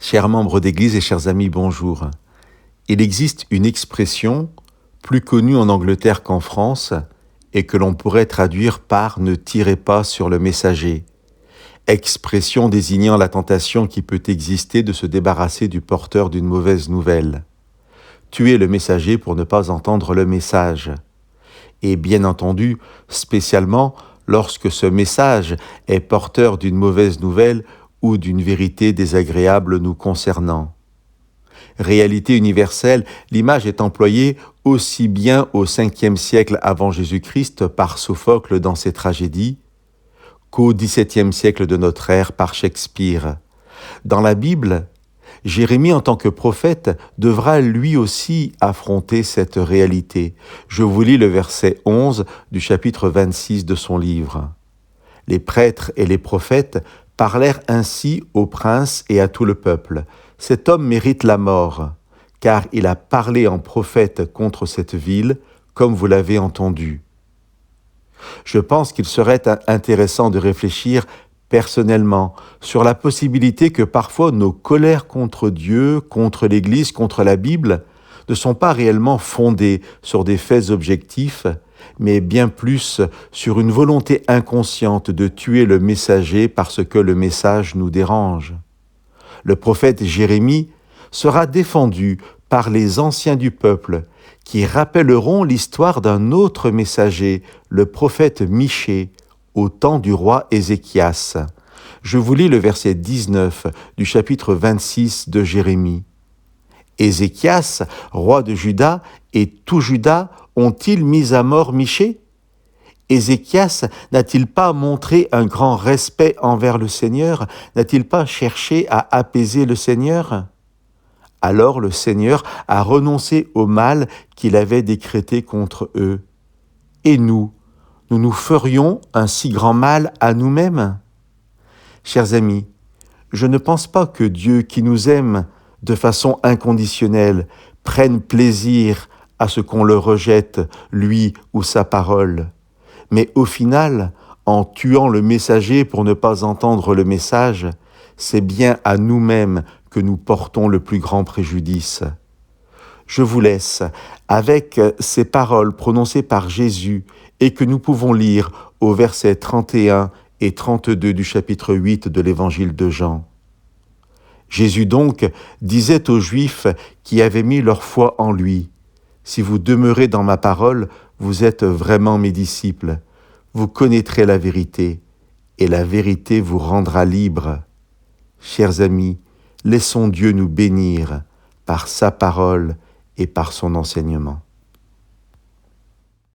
Chers membres d'Église et chers amis, bonjour. Il existe une expression plus connue en Angleterre qu'en France et que l'on pourrait traduire par « ne tirez pas sur le messager », expression désignant la tentation qui peut exister de se débarrasser du porteur d'une mauvaise nouvelle. Tuer le messager pour ne pas entendre le message. Et bien entendu, spécialement lorsque ce message est porteur d'une mauvaise nouvelle ou d'une vérité désagréable nous concernant. Réalité universelle, l'image est employée aussi bien au 5e siècle avant Jésus-Christ par Sophocle dans ses tragédies, qu'au XVIIe siècle de notre ère par Shakespeare. Dans la Bible, Jérémie en tant que prophète devra lui aussi affronter cette réalité. Je vous lis le verset 11 du chapitre 26 de son livre. Les prêtres et les prophètes parlèrent ainsi au prince et à tout le peuple. Cet homme mérite la mort, car il a parlé en prophète contre cette ville, comme vous l'avez entendu. Je pense qu'il serait intéressant de réfléchir personnellement sur la possibilité que parfois nos colères contre Dieu, contre l'Église, contre la Bible ne sont pas réellement fondées sur des faits objectifs, mais bien plus sur une volonté inconsciente de tuer le messager parce que le message nous dérange. Le prophète Jérémie sera défendu par les anciens du peuple qui rappelleront l'histoire d'un autre messager, le prophète Michée, au temps du roi Ézéchias. Je vous lis le verset 19 du chapitre 26 de Jérémie. Ézéchias, roi de Juda, et tout Juda ont-ils mis à mort Michée? Ézéchias n'a-t-il pas montré un grand respect envers le Seigneur? N'a-t-il pas cherché à apaiser le Seigneur? Alors le Seigneur a renoncé au mal qu'il avait décrété contre eux. Et nous ferions un si grand mal à nous-mêmes? Chers amis, je ne pense pas que Dieu, qui nous aime de façon inconditionnelle, prenne plaisir à ce qu'on le rejette, lui ou sa parole. Mais au final, en tuant le messager pour ne pas entendre le message, c'est bien à nous-mêmes que nous portons le plus grand préjudice. Je vous laisse avec ces paroles prononcées par Jésus et que nous pouvons lire au verset 31 et 32 du chapitre 8 de l'évangile de Jean. Jésus donc disait aux Juifs qui avaient mis leur foi en lui, « Si vous demeurez dans ma parole, vous êtes vraiment mes disciples. Vous connaîtrez la vérité, et la vérité vous rendra libres. » Chers amis, laissons Dieu nous bénir par sa parole et par son enseignement.